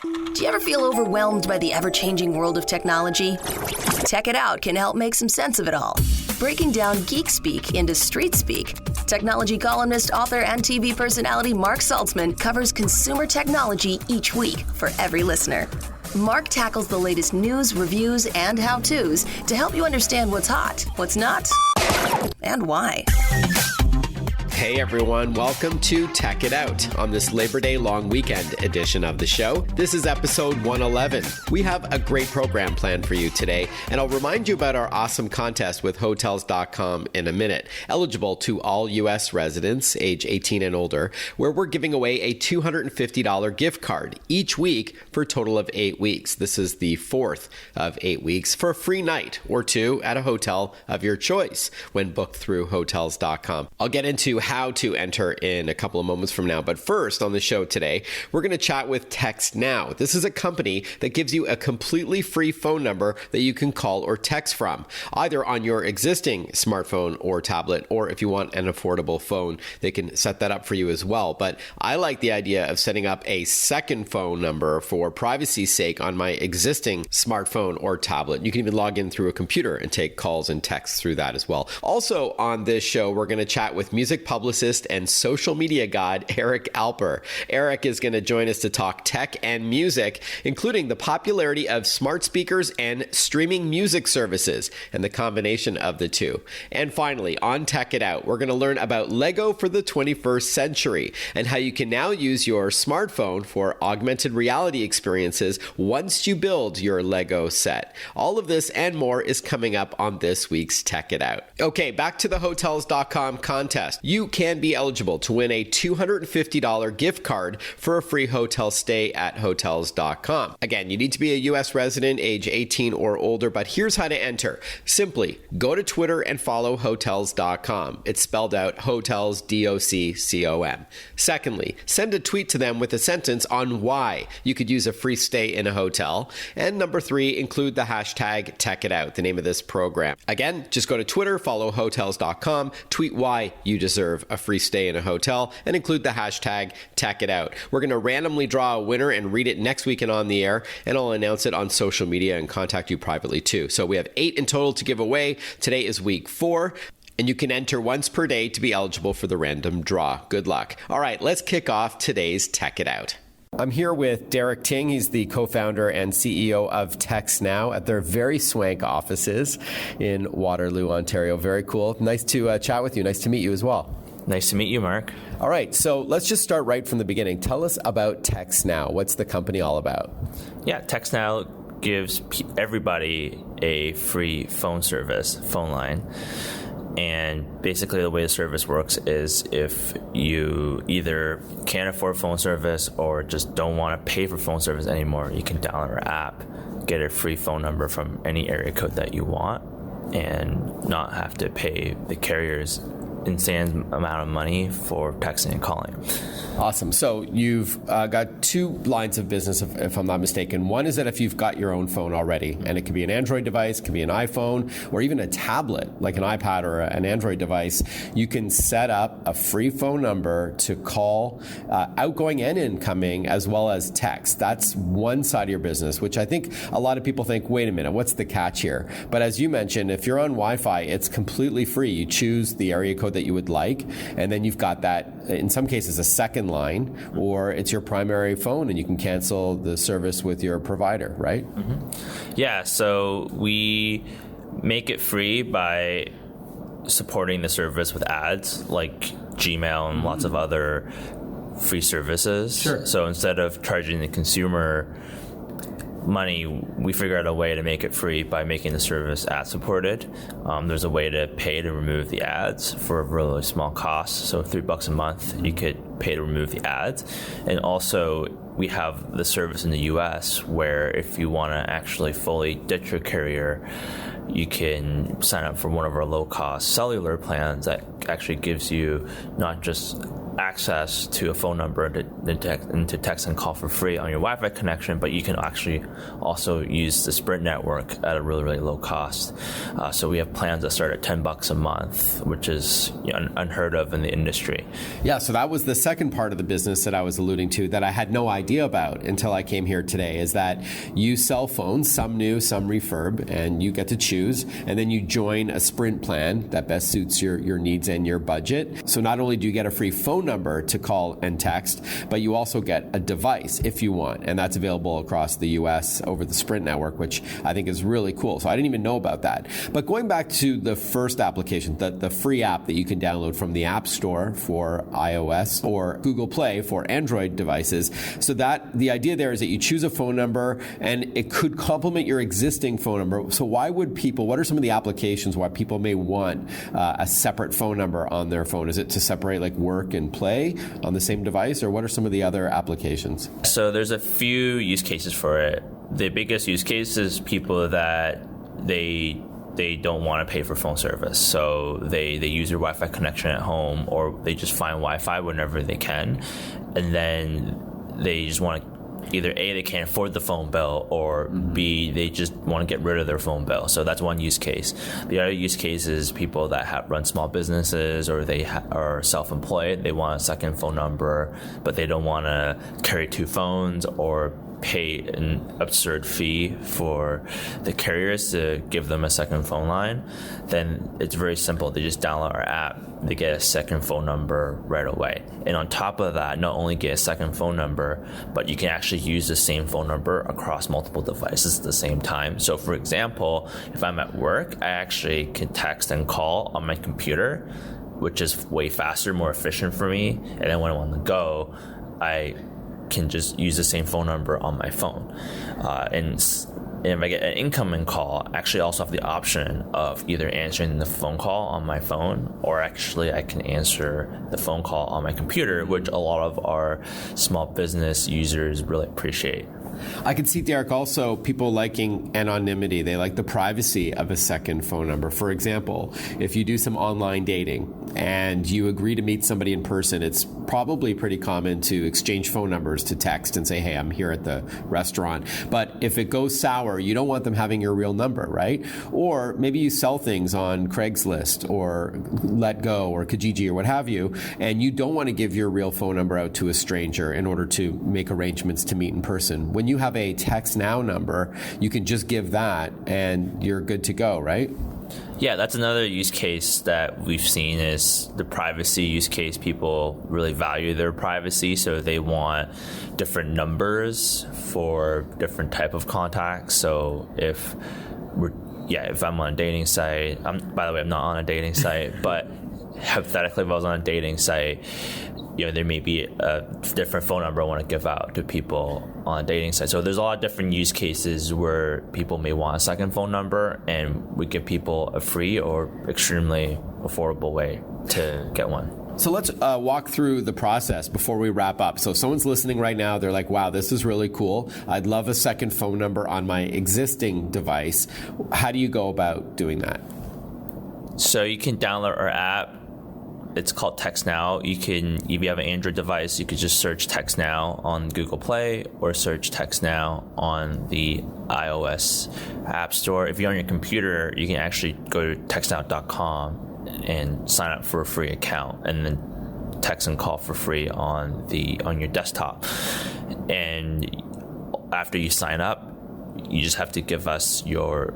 Do you ever feel overwhelmed by the ever-changing world of technology? Tech It Out can help make some sense of it all. Breaking down geek speak into street speak, technology columnist, author, and TV personality Mark Saltzman covers consumer technology each week for every listener. Mark tackles the latest news, reviews, and how-tos to help you understand what's hot, what's not, and why. Hey everyone, welcome to Tech It Out on this Labor Day long weekend edition of the show. This is episode 111. We have a great program planned for you today, and I'll remind you about our awesome contest with Hotels.com in a minute. Eligible to all U.S. residents age 18 and older, where we're giving away a $250 gift card each week for a total of 8 weeks. This is the fourth of 8 weeks for a free night or two at a hotel of your choice when booked through Hotels.com. I'll get into how to enter in a couple of moments from now. But first on the show today, we're going to chat with TextNow. This is a company that gives you a completely free phone number that you can call or text from, either on your existing smartphone or tablet, or if you want an affordable phone, they can set that up for you as well. But I like the idea of setting up a second phone number for privacy's sake on my existing smartphone or tablet. You can even log in through a computer and take calls and texts through that as well. Also on this show, we're going to chat with music publicist and social media god Eric Alper. Eric is going to join us to talk tech and music, including the popularity of smart speakers and streaming music services and the combination of the two. And finally, on Tech It Out, we're going to learn about Lego for the 21st century and how you can now use your smartphone for augmented reality experiences once you build your Lego set. All of this and more is coming up on this week's Tech It Out. Okay, back to the Hotels.com contest. You can be eligible to win a $250 gift card for a free hotel stay at Hotels.com. Again, you need to be a U.S. resident age 18 or older, but here's how to enter. Simply go to Twitter and follow Hotels.com. It's spelled out Hotels, D-O-C-C-O-M. Secondly, send a tweet to them with a sentence on why you could use a free stay in a hotel. And number 3, include the hashtag TechItOut, the name of this program. Again, just go to Twitter, follow Hotels.com, tweet why you deserve a free stay in a hotel, and include the hashtag TechItOut. We're going to randomly draw a winner and read it next weekend on the air, and I'll announce it on social media and contact you privately too. So we have 8 in total to give away. Today is week 4. And you can enter once per day to be eligible for the random draw. Good luck. All right, let's kick off today's Tech It Out. I'm here with Derek Ting. He's the co-founder and CEO of TextNow at their very swank offices in Waterloo, Ontario. Very cool. Nice to chat with you. Nice to meet you as well. Nice to meet you, Mark. All right, so let's just start right from the beginning. Tell us about TextNow. What's the company all about? Yeah, TextNow gives everybody a free phone line. And basically the way the service works is if you either can't afford phone service or just don't want to pay for phone service anymore, you can download our app, get a free phone number from any area code that you want, and not have to pay the carriers insane amount of money for texting and calling. Awesome. So you've got 2 lines of business, if I'm not mistaken. One is that if you've got your own phone already, and it could be an Android device, it could be an iPhone, or even a tablet, like an iPad or an Android device, you can set up a free phone number to call outgoing and incoming, as well as text. That's one side of your business, which I think a lot of people think, wait a minute, what's the catch here? But as you mentioned, if you're on Wi-Fi, it's completely free. You choose the area code that you would like, and then you've got that, in some cases, a second line, or it's your primary phone and you can cancel the service with your provider, right? Mm-hmm. Yeah, so we make it free by supporting the service with ads like Gmail and lots of other free services. Sure. So instead of charging the consumer money, we figured out a way to make it free by making the service ad supported. There's a way to pay to remove the ads for a really small cost. So $3 a month, you could pay to remove the ads. And also, we have the service in the US where if you want to actually fully ditch your carrier, you can sign up for one of our low-cost cellular plans that actually gives you not just access to a phone number to text and call for free on your Wi-Fi connection, but you can actually also use the Sprint network at a really, really low cost. So we have plans that start at $10 a month, which is unheard of in the industry. Yeah, so that was the second part of the business that I was alluding to that I had no idea about until I came here today, is that you sell phones, some new, some refurb, and you get to choose, and then you join a Sprint plan that best suits your needs and your budget. So not only do you get a free phone number to call and text, but you also get a device if you want, and that's available across the US over the Sprint network, which I think is really cool. So I didn't even know about that. But going back to the first application, the free app that you can download from the App Store for iOS or Google Play for Android devices, so that the idea there is that you choose a phone number and it could complement your existing phone number. So why would people, what are some of the applications why people may want a separate phone number on their phone? Is it to separate like work and play on the same device, or what are some of the other applications? So there's a few use cases for it. The biggest use case is people that they don't want to pay for phone service. So they use their Wi-Fi connection at home, or they just find Wi-Fi whenever they can. And then they just want to either A, they can't afford the phone bill, or B, they just want to get rid of their phone bill. So that's one use case. The other use case is people that run small businesses, or they are self-employed. They want a second phone number, but they don't want to carry two phones or pay an absurd fee for the carriers to give them a second phone line. Then it's very simple. They just download our app. They get a second phone number right away. And on top of that, not only get a second phone number, but you can actually use the same phone number across multiple devices at the same time. So for example, if I'm at work, I actually can text and call on my computer, which is way faster, more efficient for me. And then when I'm on the go, I can just use the same phone number on my phone. And if I get an incoming call, I actually also have the option of either answering the phone call on my phone, or actually I can answer the phone call on my computer, which a lot of our small business users really appreciate. I can see, Derek, also people liking anonymity. They like the privacy of a second phone number. For example, if you do some online dating and you agree to meet somebody in person, it's probably pretty common to exchange phone numbers, to text and say, hey, I'm here at the restaurant. But if it goes sour, you don't want them having your real number, right? Or maybe you sell things on Craigslist or Let Go or Kijiji or what have you, and you don't want to give your real phone number out to a stranger in order to make arrangements to meet in person. When you have a TextNow number, you can just give that and you're good to go, right? Yeah, that's another use case that we've seen is the privacy use case. People really value their privacy, so they want different numbers for different type of contacts. So if I'm on a dating site, by the way, I'm not on a dating site, but hypothetically, if I was on a dating site, there may be a different phone number I want to give out to people on a dating site. So there's a lot of different use cases where people may want a second phone number, and we give people a free or extremely affordable way to get one. So let's walk through the process before we wrap up. So if someone's listening right now, they're like, wow, this is really cool. I'd love a second phone number on my existing device. How do you go about doing that? So you can download our app. It's called TextNow. If you have an Android device, you could just search TextNow on Google Play or search TextNow on the iOS App Store. If you're on your computer, you can actually go to textnow.com and sign up for a free account, and then text and call for free on your desktop. And after you sign up, you just have to give us your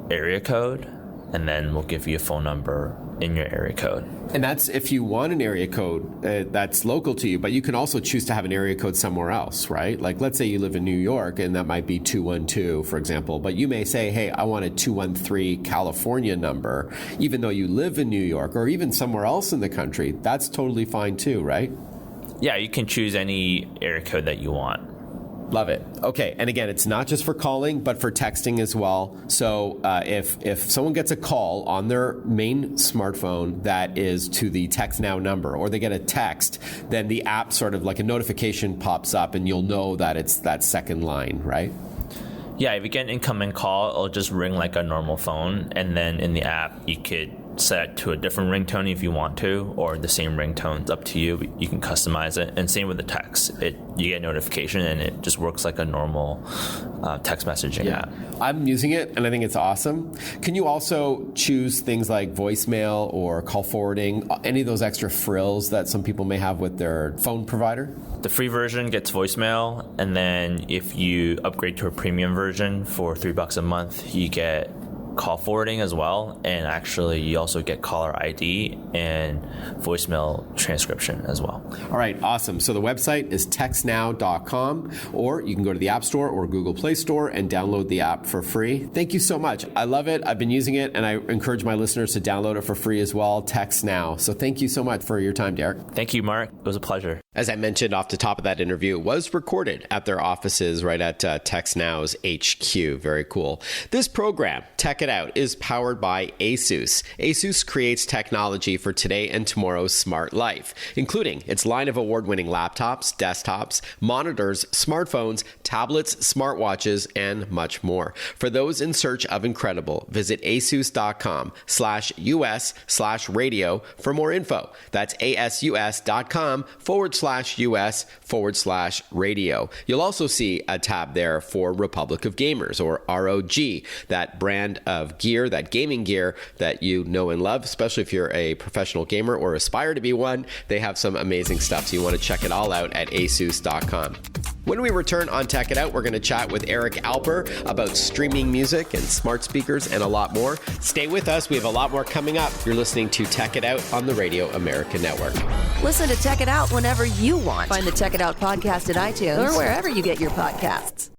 area code, and then we'll give you a phone number in your area code. And that's if you want an area code that's local to you, but you can also choose to have an area code somewhere else, right? Like let's say you live in New York and that might be 212, for example, but you may say, hey, I want a 213 California number, even though you live in New York or even somewhere else in the country. That's totally fine too, right? Yeah, you can choose any area code that you want. Love it. Okay, and again, it's not just for calling, but for texting as well. So if someone gets a call on their main smartphone that is to the TextNow number, or they get a text, then the app sort of like a notification pops up and you'll know that it's that second line, right? Yeah, if you get an incoming call, it'll just ring like a normal phone, and then in the app, you could set to a different ringtone if you want to, or the same ringtone. It's up to you. You can customize it. And same with the text. You get a notification and it just works like a normal text messaging app. I'm using it and I think it's awesome. Can you also choose things like voicemail or call forwarding, any of those extra frills that some people may have with their phone provider? The free version gets voicemail, and then if you upgrade to a premium version for $3 a month, you get call forwarding as well, and actually you also get caller ID and voicemail transcription as well. All right, awesome. So the website is textnow.com, or you can go to the App Store or Google Play Store and download the app for free. Thank you so much. I love it. I've been using it, and I encourage my listeners to download it for free as well. TextNow. So thank you so much for your time, Derek. Thank you, Mark. It was a pleasure. As I mentioned off the top of that interview, it was recorded at their offices right at TextNow's HQ. Very cool. This program, Tech It Out, is powered by Asus. Asus creates technology for today and tomorrow's smart life, including its line of award-winning laptops, desktops, monitors, smartphones, tablets, smartwatches, and much more. For those in search of incredible, visit asus.com/US/radio for more info. That's asus.com/US/radio. You'll also see a tab there for Republic of Gamers, or ROG, that brand of gear, that gaming gear that you know and love, especially if you're a professional gamer or aspire to be one. They have some amazing stuff, so you want to check it all out at asus.com. When we return on Tech It Out, we're going to chat with Eric Alper about streaming music and smart speakers and a lot more. Stay with us. We have a lot more coming up. You're listening to Tech It Out on the Radio America Network. Listen to Tech It Out whenever you want. Find the Tech It Out podcast at iTunes or wherever you get your podcasts.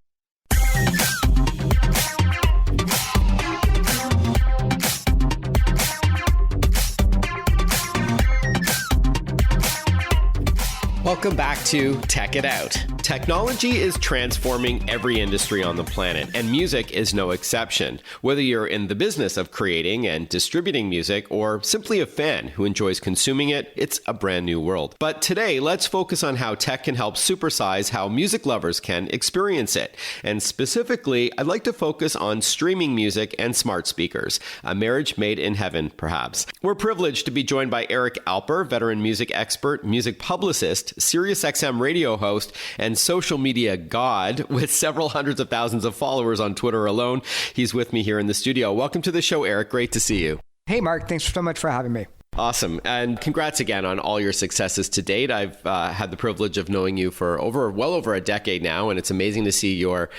Welcome back to Tech It Out. Technology is transforming every industry on the planet, and music is no exception. Whether you're in the business of creating and distributing music, or simply a fan who enjoys consuming it, it's a brand new world. But today, let's focus on how tech can help supersize how music lovers can experience it. And specifically, I'd like to focus on streaming music and smart speakers, a marriage made in heaven, perhaps. We're privileged to be joined by Eric Alper, veteran music expert, music publicist, SiriusXM radio host, and social media god with several hundreds of thousands of followers on Twitter alone. He's with me here in the studio. Welcome to the show, Eric. Great to see you. Hey, Mark. Thanks so much for having me. Awesome. And congrats again on all your successes to date. I've had the privilege of knowing you for well over a decade now, and it's amazing to see your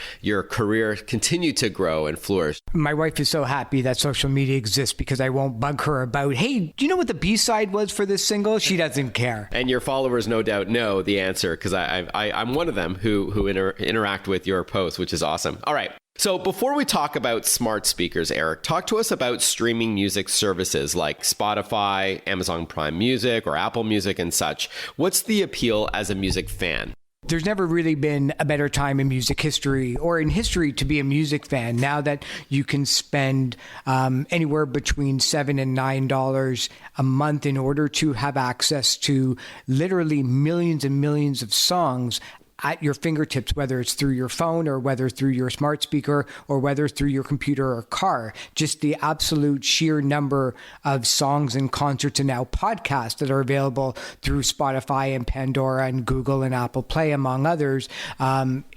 career continue to grow and flourish. My wife is so happy that social media exists because I won't bug her about, hey, do you know what the B-side was for this single? She doesn't care. And your followers no doubt know the answer, because I'm one of them who interact with your posts, which is awesome. All right. So before we talk about smart speakers, Eric, talk to us about streaming music services like Spotify, Amazon Prime Music, or Apple Music and such. What's the appeal as a music fan? There's never really been a better time in music history or in history to be a music fan. Now that you can spend anywhere between $7 and $9 a month in order to have access to literally millions and millions of songs at your fingertips, whether it's through your phone or whether through your smart speaker or whether through your computer or car. Just the absolute sheer number of songs and concerts and now podcasts that are available through Spotify and Pandora and Google and Apple Play, among others,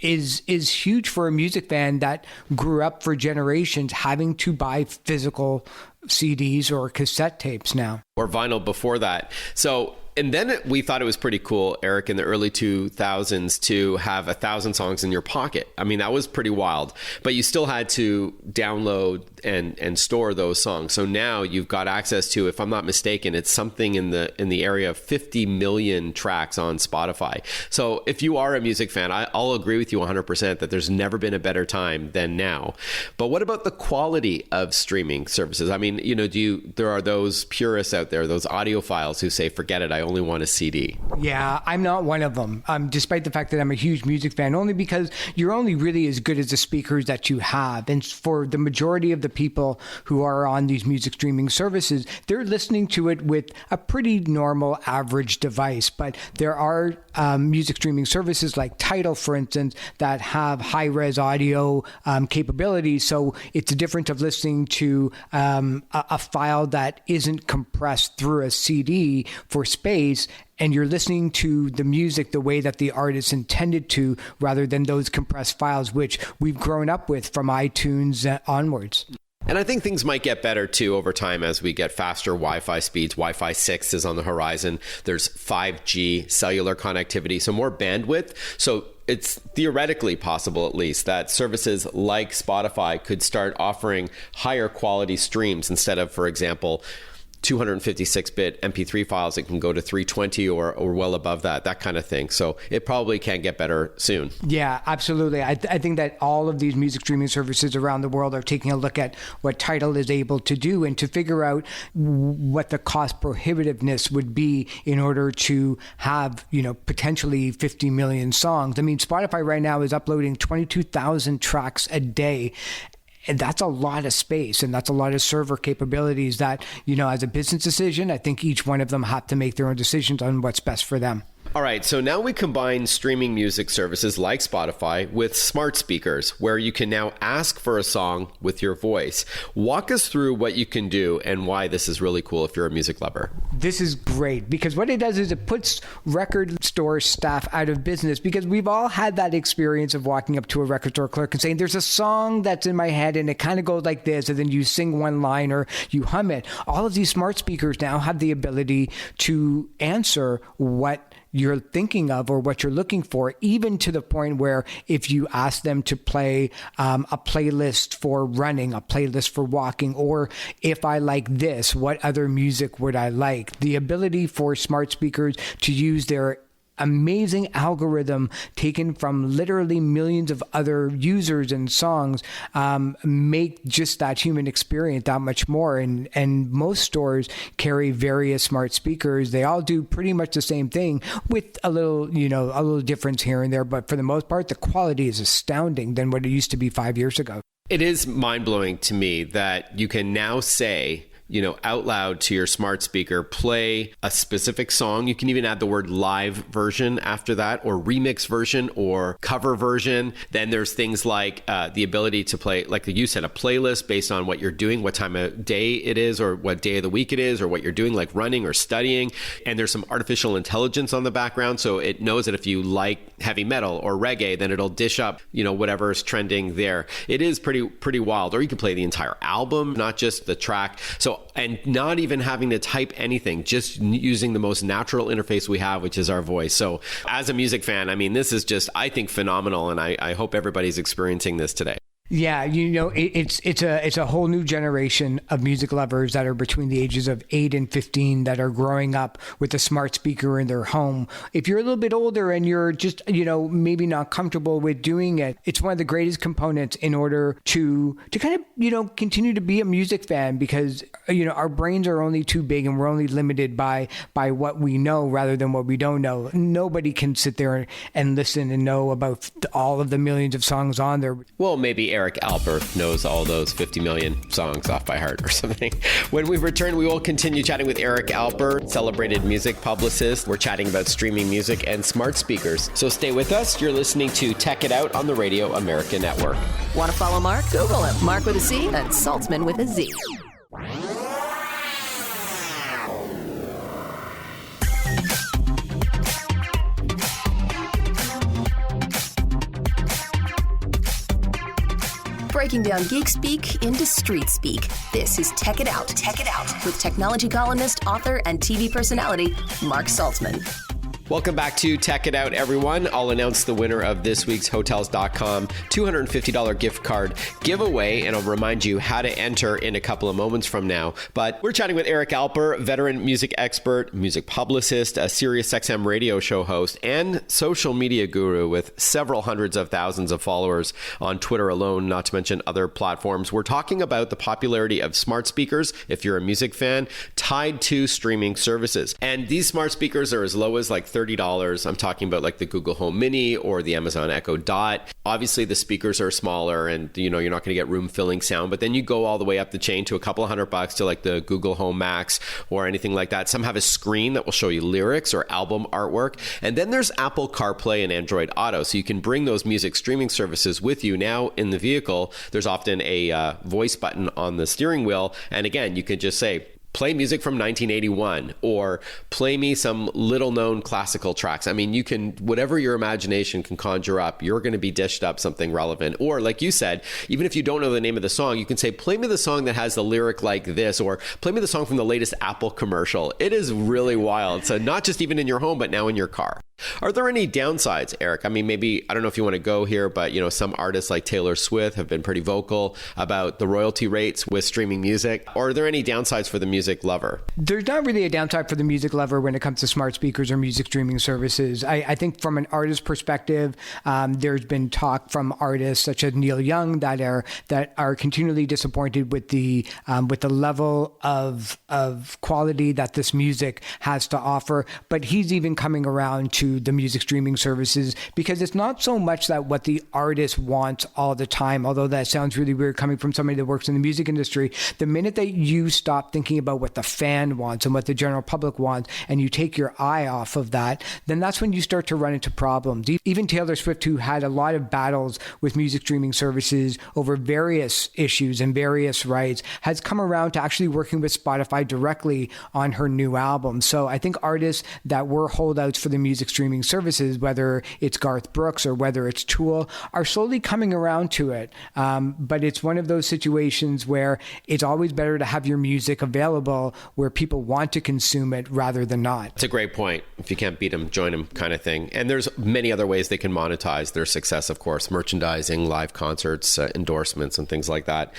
is huge for a music fan that grew up for generations having to buy physical CDs or cassette tapes now. Or vinyl before that. And then we thought it was pretty cool, Eric, in the early 2000s to have 1,000 songs in your pocket. I mean, that was pretty wild, but you still had to download and store those songs. So now you've got access to, if I'm not mistaken, it's something in the area of 50 million tracks on Spotify. So if you are a music fan, I'll agree with you 100% that there's never been a better time than now. But what about the quality of streaming services? I mean, there are those purists out there, those audiophiles who say, forget it, I only want a CD. Yeah, I'm not one of them, despite the fact that I'm a huge music fan, only because you're only really as good as the speakers that you have. And for the majority of the people who are on these music streaming services, they're listening to it with a pretty normal average device. But there are music streaming services like Tidal, for instance, that have high-res audio capabilities. So it's a difference of listening to a file that isn't compressed through a CD for space, and you're listening to the music the way that the artist intended to, rather than those compressed files, which we've grown up with from iTunes onwards. And I think things might get better too over time as we get faster Wi-Fi speeds. Wi-Fi 6 is on the horizon. There's 5G cellular connectivity, so more bandwidth. So it's theoretically possible, at least, that services like Spotify could start offering higher quality streams instead of, for example, 256-bit MP3 files. It can go to 320 or well above that kind of thing. So it probably can get better soon. Yeah, absolutely. I think that all of these music streaming services around the world are taking a look at what Tidal is able to do and to figure out what the cost prohibitiveness would be in order to have, potentially 50 million songs. I mean, Spotify right now is uploading 22,000 tracks a day. And that's a lot of space, and that's a lot of server capabilities that, as a business decision, I think each one of them have to make their own decisions on what's best for them. All right, so now we combine streaming music services like Spotify with smart speakers, where you can now ask for a song with your voice. Walk us through what you can do and why this is really cool if you're a music lover. This is great because what it does is it puts record store staff out of business, because we've all had that experience of walking up to a record store clerk and saying, there's a song that's in my head and it kind of goes like this, and then you sing one line or you hum it. All of these smart speakers now have the ability to answer what you're thinking of or what you're looking for, even to the point where if you ask them to play a playlist for running, a playlist for walking, or if I like this, what other music would I like? The ability for smart speakers to use their amazing algorithm taken from literally millions of other users and songs make just that human experience that much more. And most stores carry various smart speakers. They all do pretty much the same thing with a little difference here and there. But for the most part, the quality is astounding than what it used to be 5 years ago. It is mind-blowing to me that you can now say, out loud to your smart speaker, play a specific song. You can even add the word live version after that, or remix version, or cover version. Then there's things like the ability to play, like you said, a playlist based on what you're doing, what time of day it is, or what day of the week it is, or what you're doing, like running or studying. And there's some artificial intelligence on the background. So it knows that if you like heavy metal or reggae, then it'll dish up, whatever is trending there. It is pretty wild. Or you can play the entire album, not just the track. And not even having to type anything, just using the most natural interface we have, which is our voice. So as a music fan, I mean, this is just, I think, phenomenal. And I hope everybody's experiencing this today. Yeah, it's a whole new generation of music lovers that are between the ages of 8 and 15 that are growing up with a smart speaker in their home. If you're a little bit older and you're just, maybe not comfortable with doing it, it's one of the greatest components in order to kind of, continue to be a music fan, because, our brains are only too big and we're only limited by what we know rather than what we don't know. Nobody can sit there and listen and know about all of the millions of songs on there. Well, maybe Eric Alper knows all those 50 million songs off by heart or something. When we return, we will continue chatting with Eric Alper, celebrated music publicist. We're chatting about streaming music and smart speakers. So stay with us. You're listening to Tech It Out on the Radio America Network. Want to follow Mark? Google him. Mark with a C and Saltzman with a Z. Breaking down geek speak into street speak. This is Tech It Out. Tech It Out with technology columnist, author, and TV personality Mark Saltzman. Welcome back to Tech It Out, everyone. I'll announce the winner of this week's Hotels.com $250 gift card giveaway, and I'll remind you how to enter in a couple of moments from now. But we're chatting with Eric Alper, veteran music expert, music publicist, a SiriusXM radio show host, and social media guru with several hundreds of thousands of followers on Twitter alone, not to mention other platforms. We're talking about the popularity of smart speakers, if you're a music fan, tied to streaming services. And these smart speakers are as low as like $30. I'm talking about like the Google Home Mini or the Amazon Echo Dot. Obviously, the speakers are smaller and, you're not going to get room-filling sound. But then you go all the way up the chain to a couple of $100 to like the Google Home Max or anything like that. Some have a screen that will show you lyrics or album artwork. And then there's Apple CarPlay and Android Auto. So you can bring those music streaming services with you. Now in the vehicle, there's often a voice button on the steering wheel. And again, you could just say, play music from 1981 or play me some little known classical tracks. I mean, you can, whatever your imagination can conjure up, you're going to be dished up something relevant. Or like you said, even if you don't know the name of the song, you can say, play me the song that has the lyric like this, or play me the song from the latest Apple commercial. It is really wild. So not just even in your home, but now in your car. Are there any downsides, Eric? I mean, maybe, I don't know if you want to go here, but some artists like Taylor Swift have been pretty vocal about the royalty rates with streaming music. Or are there any downsides for the music lover? There's not really a downside for the music lover when it comes to smart speakers or music streaming services. I think from an artist perspective, there's been talk from artists such as Neil Young that are continually disappointed with the level of quality that this music has to offer. But he's even coming around to the music streaming services because it's not so much that what the artist wants all the time, although that sounds really weird coming from somebody that works in the music industry. The minute that you stop thinking about what the fan wants and what the general public wants, and you take your eye off of that, then that's when you start to run into problems. Even Taylor Swift, who had a lot of battles with music streaming services over various issues and various rights, has come around to actually working with Spotify directly on her new album. So I think artists that were holdouts for the music streaming services, whether it's Garth Brooks or whether it's Tool, are slowly coming around to it. But it's one of those situations where it's always better to have your music available where people want to consume it rather than not. It's a great point. If you can't beat them, join them kind of thing. And there's many other ways they can monetize their success, of course, merchandising, live concerts, endorsements, and things like that.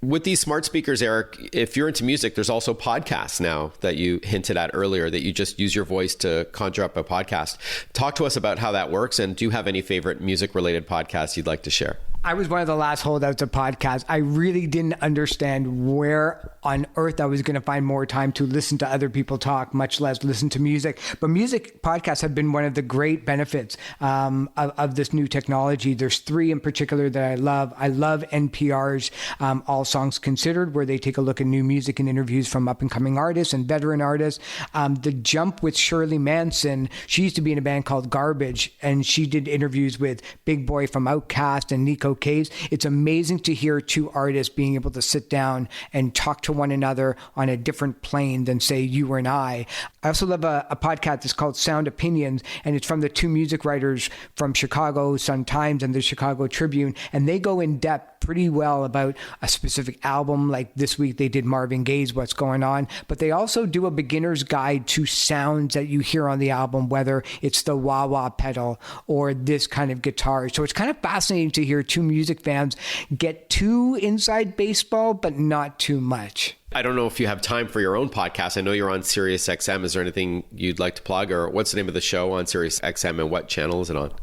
With these smart speakers, Eric, if you're into music, there's also podcasts now that you hinted at earlier that you just use your voice to conjure up a podcast. Talk to us about how that works. And do you have any favorite music-related podcasts you'd like to share? I was one of the last holdouts of podcasts. I really didn't understand where on earth I was going to find more time to listen to other people talk, much less listen to music. But music podcasts have been one of the great benefits of this new technology. There's three in particular that I love. I love NPR's All Songs Considered, where they take a look at new music and interviews from up-and-coming artists and veteran artists. The Jump with Shirley Manson. She used to be in a band called Garbage, and she did interviews with Big Boy from Outkast and Nico Case. It's amazing to hear two artists being able to sit down and talk to one another on a different plane than, say, you and I. I also love a podcast that's called Sound Opinions, and it's from the two music writers from Chicago Sun-Times and the Chicago Tribune, and they go in depth pretty well about a specific album. Like this week they did Marvin Gaye's What's Going On, but they also do a beginner's guide to sounds that you hear on the album, whether it's the wah-wah pedal or this kind of guitar. So it's kind of fascinating to hear two music fans get too inside baseball, but not too much. I don't know if you have time for your own podcast. I know you're on Sirius XM. Is there anything you'd like to plug, or what's the name of the show on Sirius XM and what channel is it on?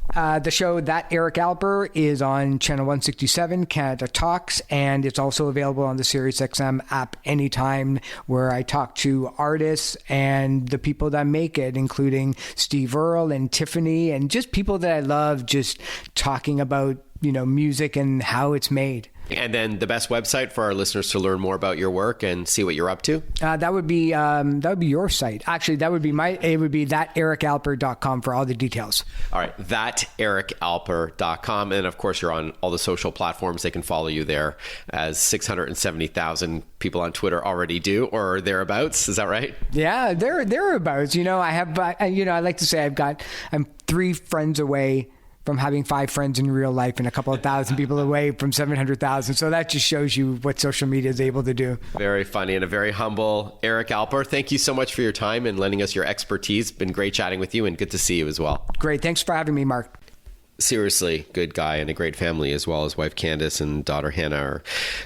The show That Eric Alper is on channel 167, Canada Talks, and it's also available on the Sirius XM app anytime, where I talk to artists and the people that make it, including Steve Earle and Tiffany, and just people that I love, just talking about, music and how it's made. And then the best website for our listeners to learn more about your work and see what you're up to? That would be your site. Actually, it would be thatericalper.com for all the details. All right, thatericalper.com. And of course, you're on all the social platforms. They can follow you there, as 670,000 people on Twitter already do, or thereabouts. Is that right? Yeah, thereabouts. I like to say I'm 3 friends away from having 5 friends in real life and a couple of thousand people away from 700,000. So that just shows you what social media is able to do. Very funny and a very humble Eric Alper. Thank you so much for your time and lending us your expertise. Been great chatting with you and good to see you as well. Great. Thanks for having me, Mark. Seriously, good guy and a great family, as well as wife Candace and daughter Hannah are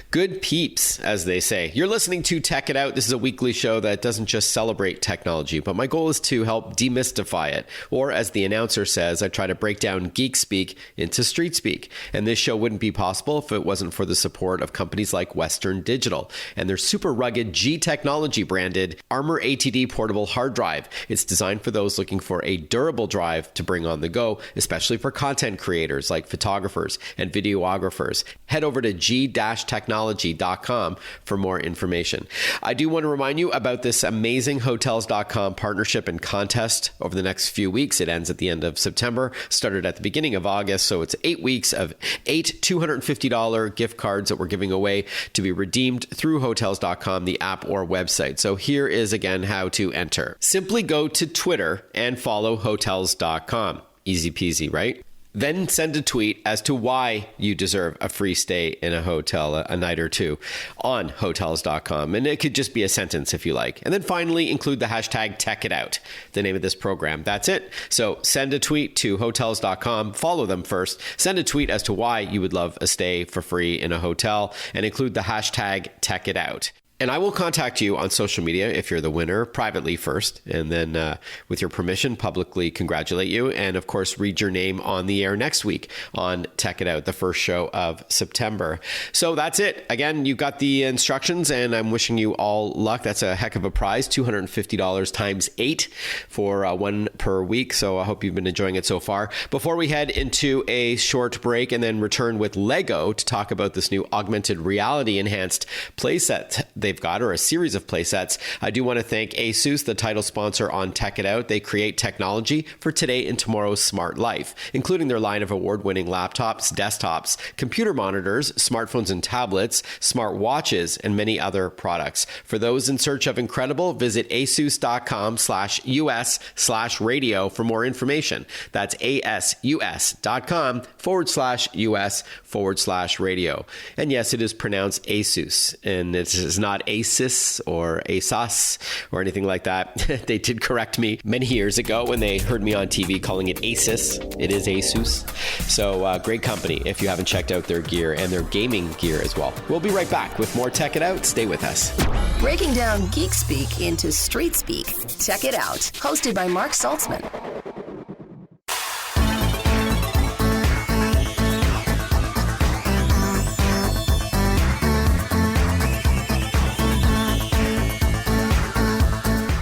good peeps, as they say. You're listening to Tech It Out. This is a weekly show that doesn't just celebrate technology, but my goal is to help demystify it. Or as the announcer says, I try to break down geek speak into street speak. And this show wouldn't be possible if it wasn't for the support of companies like Western Digital and their super rugged G Technology branded Armor ATD portable hard drive. It's designed for those looking for a durable drive to bring on the go, especially for content creators like photographers and videographers. Head over to g-technology.com for more information. I do want to remind you about this amazing Hotels.com partnership and contest over the next few weeks. It ends at the end of September, started at the beginning of August, so it's 8 weeks of 8 $250 gift cards that we're giving away to be redeemed through Hotels.com, the app or website. So here is again how to enter. Simply go to Twitter and follow Hotels.com. Easy peasy, right? Then send a tweet as to why you deserve a free stay in a hotel a night or two on Hotels.com. And it could just be a sentence if you like. And then finally include the hashtag TechItOut, the name of this program. That's it. So send a tweet to Hotels.com, follow them first, send a tweet as to why you would love a stay for free in a hotel, and include the hashtag TechItOut. And I will contact you on social media if you're the winner, privately first, and then with your permission, publicly congratulate you. And of course, read your name on the air next week on Tech It Out, the first show of September. So that's it. Again, you got the instructions, and I'm wishing you all luck. That's a heck of a prize, $250 times 8 for one per week. So I hope you've been enjoying it so far. Before we head into a short break and then return with Lego to talk about this new augmented reality enhanced playset they've got, or a series of playsets, I do want to thank ASUS, the title sponsor on Tech It Out. They create technology for today and tomorrow's smart life, including their line of award-winning laptops, desktops, computer monitors, smartphones and tablets, smart watches, and many other products. For those in search of incredible, visit asus.com/US/radio for more information. That's asus.com/US/radio. And yes, it is pronounced ASUS, and it is not ASUS or ASUS or anything like that. They did correct me many years ago when they heard me on TV calling it ASUS. It is ASUS. So great company if you haven't checked out their gear and their gaming gear as well. We'll be right back with more Tech It Out. Stay with us. Breaking down geek speak into street speak. Tech It Out, hosted by Mark Saltzman.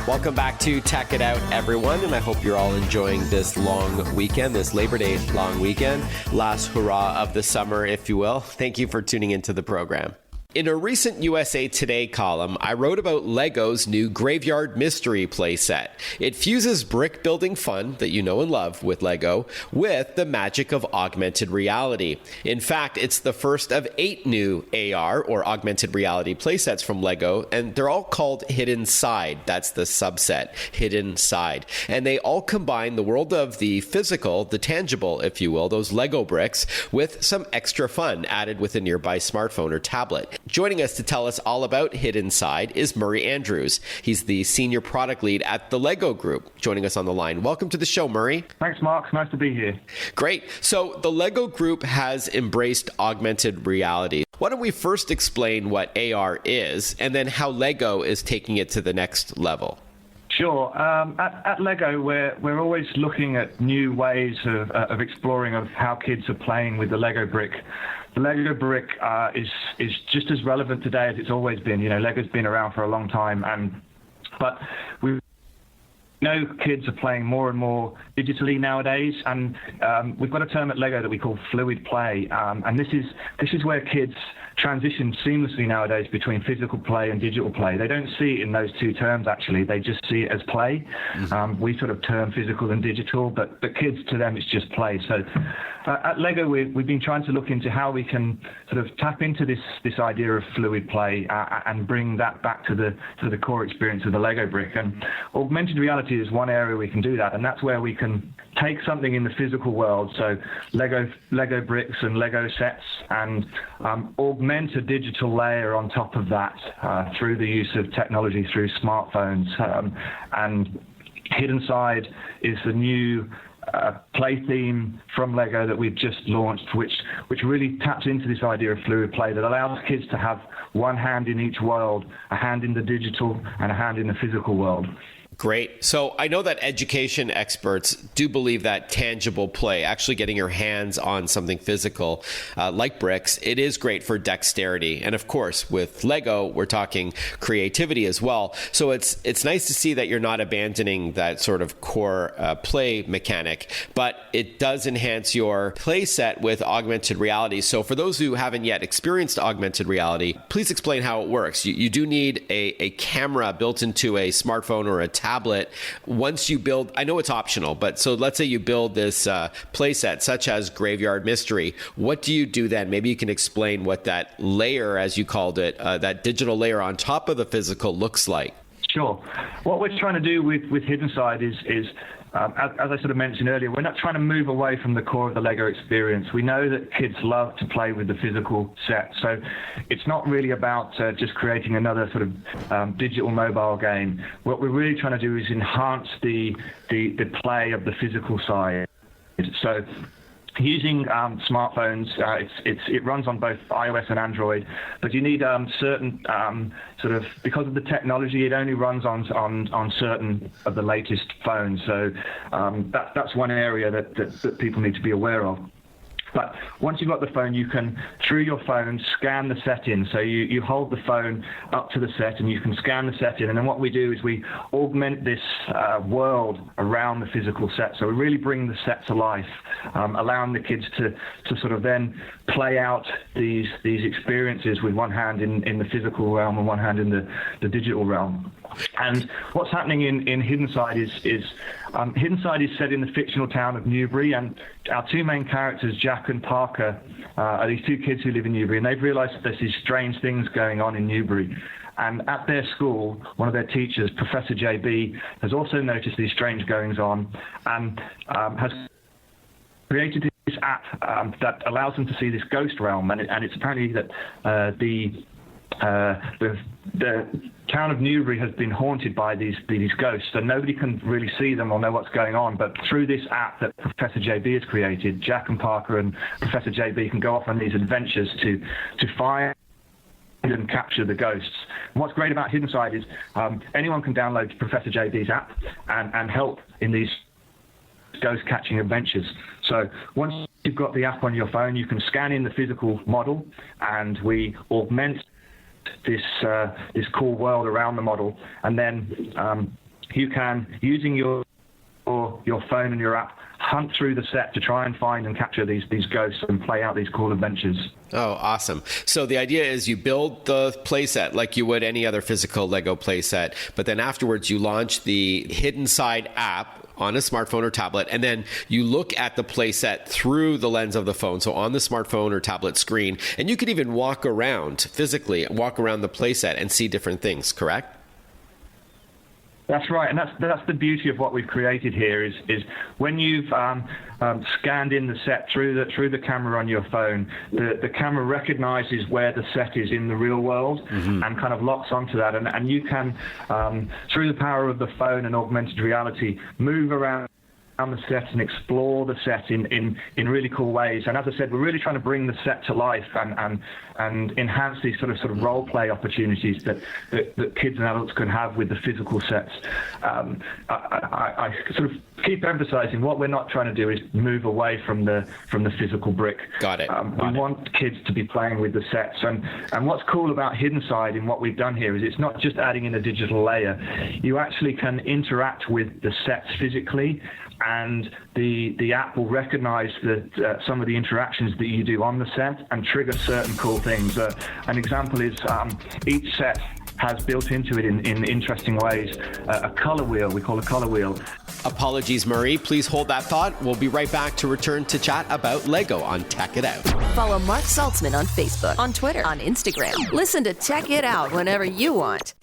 Welcome back to Tech It Out, everyone, and I hope you're all enjoying this long weekend, this Labor Day long weekend, last hurrah of the summer, if you will. Thank you for tuning into the program. In a recent USA Today column, I wrote about Lego's new Graveyard Mystery playset. It fuses brick building fun that you know and love with Lego with the magic of augmented reality. In fact, it's the first of 8 new AR or augmented reality playsets from Lego, and they're all called Hidden Side. That's the subset, Hidden Side. And they all combine the world of the physical, the tangible, if you will, those Lego bricks, with some extra fun added with a nearby smartphone or tablet. Joining us to tell us all about Hidden Side is Murray Andrews. He's the senior product lead at the Lego Group, joining us on the line. Welcome to the show, Murray. Thanks, Mark. Nice to be here. Great. So the Lego Group has embraced augmented reality. Why don't we first explain what AR is and then how Lego is taking it to the next level? Sure. At Lego, we're always looking at new ways of exploring of how kids are playing with the Lego brick. The Lego brick is just as relevant today as it's always been. You know, Lego's been around for a long time, but we know kids are playing more and more digitally nowadays, and we've got a term at Lego that we call fluid play, and this is where kids transition seamlessly nowadays between physical play and digital play. They don't see it in those two terms, actually. They just see it as play. Mm-hmm. We sort of term physical and digital, but kids, to them, it's just play. So at Lego, we've been trying to look into how we can sort of tap into this idea of fluid play and bring that back to the core experience of the Lego brick. And augmented reality is one area we can do that, and that's where we can take something in the physical world, so Lego bricks and Lego sets, and augment a digital layer on top of that through the use of technology, through smartphones. And Hidden Side is the new play theme from Lego that we've just launched, which really taps into this idea of fluid play that allows kids to have one hand in each world, a hand in the digital and a hand in the physical world. Great. So I know that education experts do believe that tangible play, actually getting your hands on something physical, like bricks, it is great for dexterity. And of course, with Lego, we're talking creativity as well. So it's nice to see that you're not abandoning that sort of core play mechanic, but it does enhance your play set with augmented reality. So for those who haven't yet experienced augmented reality, please explain how it works. You do need a camera built into a smartphone or a tablet. Once you build, I know it's optional, but so let's say you build this play set such as Graveyard Mystery. What do you do then? Maybe you can explain what that layer, as you called it, that digital layer on top of the physical looks like. Sure. What we're trying to do with Hidden Side is as I sort of mentioned earlier, we're not trying to move away from the core of the Lego experience. We know that kids love to play with the physical set, so it's not really about just creating another sort of digital mobile game. What we're really trying to do is enhance the play of the physical side. So using smartphones, it runs on both iOS and Android, but you need certain sort of, because of the technology, it only runs on certain of the latest phones. So that's one area that people need to be aware of. But once you've got the phone, you can, through your phone, scan the set in. So you hold the phone up to the set and you can scan the set in. And then what we do is we augment this world around the physical set. So we really bring the set to life, allowing the kids to sort of then play out these experiences with one hand in the physical realm and one hand in the digital realm. And what's happening in Hidden Side is Hidden Side is set in the fictional town of Newbury, and our two main characters, Jack and Parker, are these two kids who live in Newbury, and they've realized that there's these strange things going on in Newbury. And at their school, one of their teachers, Professor JB, has also noticed these strange goings on and has created this app that allows them to see this ghost realm. And it's apparently that the town of Newbury has been haunted by these ghosts, and nobody can really see them or know what's going on. But through this app that Professor JB has created, Jack and Parker and Professor JB can go off on these adventures to find and capture the ghosts. And what's great about Hidden Side is anyone can download Professor JB's app and help in these ghost catching adventures. So once you've got the app on your phone, you can scan in the physical model, and we augment this cool world around the model, and then you can, using your phone and your app, hunt through the set to try and find and capture these ghosts and play out these cool adventures. Oh, awesome. So the idea is you build the playset like you would any other physical Lego playset, but then afterwards you launch the Hidden Side app on a smartphone or tablet, and then you look at the playset through the lens of the phone, so on the smartphone or tablet screen, and you could even walk around physically, walk around the playset and see different things, correct? That's right, and that's the beauty of what we've created here is when you've scanned in the set through the camera on your phone, the camera recognizes where the set is in the real world and kind of locks onto that, and you can, through the power of the phone and augmented reality, move around the set and explore the set in really cool ways. And as I said, we're really trying to bring the set to life and enhance these sort of role play opportunities that kids and adults can have with the physical sets. I sort of keep emphasizing what we're not trying to do is move away from the physical brick. Got it. We want kids to be playing with the sets. And what's cool about Hidden Side in what we've done here is it's not just adding in a digital layer. You actually can interact with the sets physically, and the app will recognize some of the interactions that you do on the set and trigger certain cool things. An example is each set has built into it in interesting ways a color wheel. We call a color wheel. Apologies, Murray. Please hold that thought. We'll be right back to return to chat about Lego on Tech It Out. Follow Mark Saltzman on Facebook, on Twitter, on Instagram. Listen to Tech It Out whenever you want.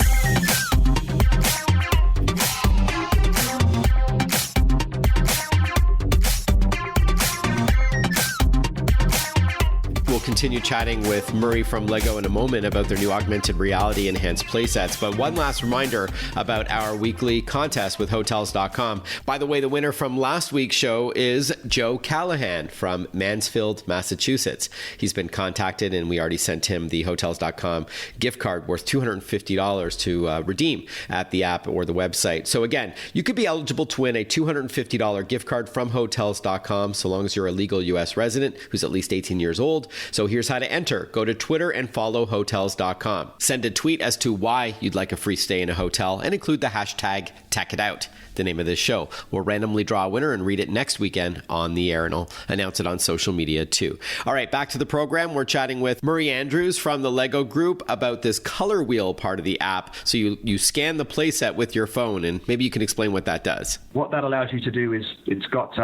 continue chatting with Murray from Lego in a moment about their new augmented reality enhanced playsets. But one last reminder about our weekly contest with Hotels.com. By the way, the winner from last week's show is Joe Callahan from Mansfield, Massachusetts. He's been contacted and we already sent him the Hotels.com gift card worth $250 to redeem at the app or the website. So again, you could be eligible to win a $250 gift card from Hotels.com so long as you're a legal U.S. resident who's at least 18 years old. So here's how to enter. Go to Twitter and follow Hotels.com. Send a tweet as to why you'd like a free stay in a hotel and include the hashtag #TechItOut, the name of this show. We'll randomly draw a winner and read it next weekend on the air, and I'll announce it on social media too. All right, back to the program. We're chatting with Murray Andrews from the Lego Group about this color wheel part of the app. So you scan the playset with your phone, and maybe you can explain what that does. What that allows you to do is it's got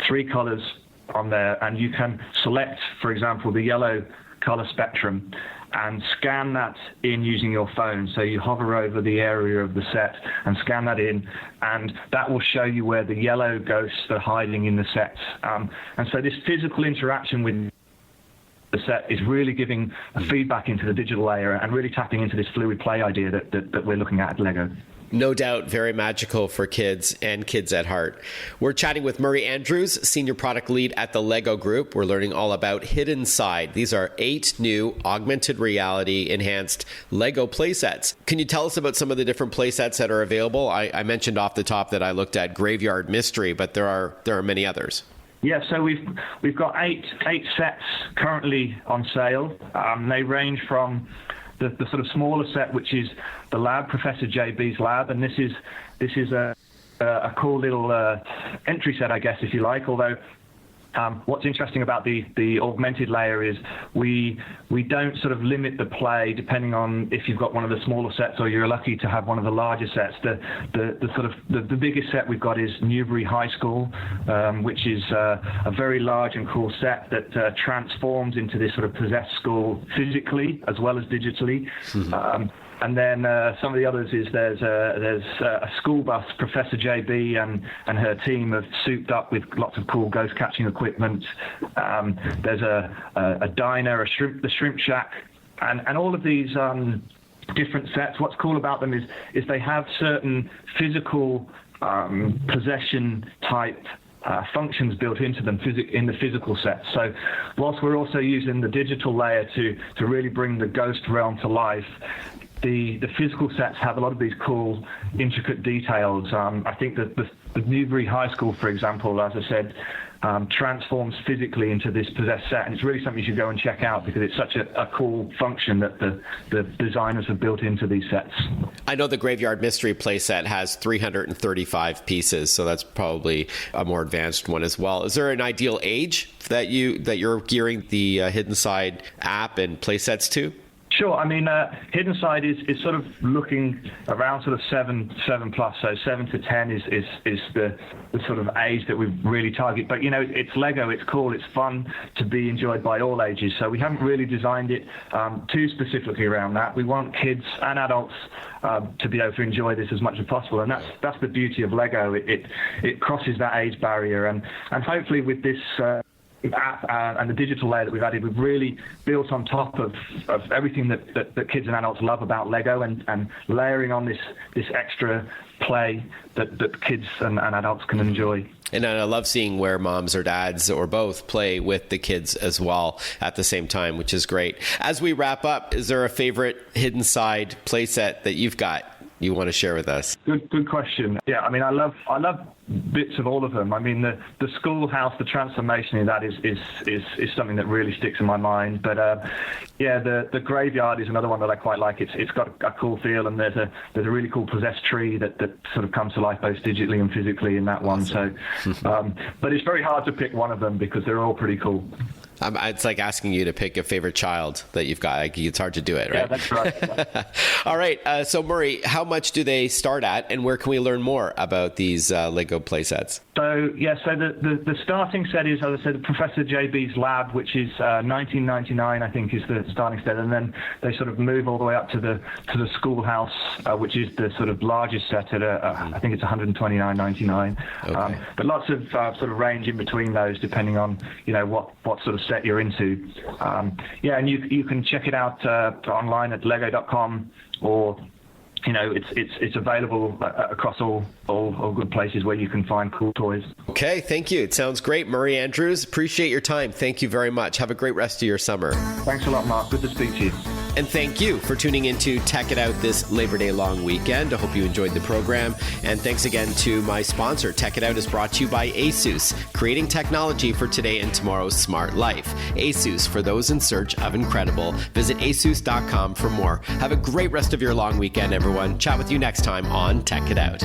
3 colors on there, and you can select, for example, the yellow color spectrum and scan that in using your phone. So you hover over the area of the set and scan that in, and that will show you where the yellow ghosts are hiding in the set. And so this physical interaction with the set is really giving a feedback into the digital layer and really tapping into this fluid play idea that we're looking at Lego. No doubt very magical for kids and kids at heart. We're chatting with Murray Andrews, Senior Product Lead at the Lego Group. We're learning all about Hidden Side. These are 8 new augmented reality enhanced Lego playsets. Can you tell us about some of the different playsets that are available? I mentioned off the top that I looked at Graveyard Mystery, but there are many others. Yeah, so we've got eight sets currently on sale. They range from the sort of smaller set, which is the lab, Professor JB's lab, and this is a cool little entry set, I guess, if you like. Although what's interesting about the augmented layer is we don't sort of limit the play depending on if you've got one of the smaller sets or you're lucky to have one of the larger sets. The biggest set we've got is Newbury High School, which is a very large and cool set that transforms into this sort of possessed school physically as well as digitally. Mm-hmm. And then some of the others is there's a school bus. Professor JB and her team have souped up with lots of cool ghost catching equipment. There's a diner, the shrimp shack, and all of these different sets. What's cool about them is they have certain physical possession type functions built into them in the physical set. So whilst we're also using the digital layer to really bring the ghost realm to life, the physical sets have a lot of these cool, intricate details. I think that the Newbury High School, for example, as I said, transforms physically into this possessed set, and it's really something you should go and check out because it's such a cool function that the designers have built into these sets. I know the Graveyard Mystery playset has 335 pieces, so that's probably a more advanced one as well. Is there an ideal age that you're gearing the Hidden Side app and playsets to? Sure. I mean, Hidden Side is sort of looking around sort of 7 plus. So 7 to 10 is the sort of age that we really target. But, it's Lego, it's cool, it's fun to be enjoyed by all ages. So we haven't really designed it too specifically around that. We want kids and adults to be able to enjoy this as much as possible. And that's the beauty of Lego. It crosses that age barrier. And hopefully with this app and the digital layer that we've added, we've really built on top of everything that kids and adults love about Lego and layering on this extra play that kids and adults can enjoy. And I love seeing where moms or dads or both play with the kids as well at the same time, which is great. As we wrap up, is there a favorite Hidden Side playset that you've got you want to share with us? Good question. Yeah, I mean, I love bits of all of them. I mean, the schoolhouse, the transformation in that is something that really sticks in my mind. But the graveyard is another one that I quite like. It's got a cool feel, and there's a really cool possessed tree that sort of comes to life both digitally and physically in that one. So, but it's very hard to pick one of them because they're all pretty cool. It's like asking you to pick a favorite child that you've got. Like, it's hard to do it, right? Yeah, that's right. All right. So, Murray, how much do they start at, and where can we learn more about these Lego playsets? So the starting set is, as I said, Professor JB's lab, which is $19.99, I think, is the starting set, and then they sort of move all the way up to the schoolhouse, which is the sort of largest set at I think it's $129.99. Okay. But lots of sort of range in between those, depending on what sort of set you're into. And you can check it out online at lego.com, or it's available across all good places where you can find cool toys. Okay, thank you. It sounds great. Murray Andrews, appreciate your time. Thank you very much. Have a great rest of your summer. Thanks a lot, Mark. Good to speak to you. And thank you for tuning into Tech It Out this Labor Day long weekend. I hope you enjoyed the program. And thanks again to my sponsor. Tech It Out is brought to you by ASUS, creating technology for today and tomorrow's smart life. ASUS, for those in search of incredible. Visit asus.com for more. Have a great rest of your long weekend, everyone. Chat with you next time on Tech It Out.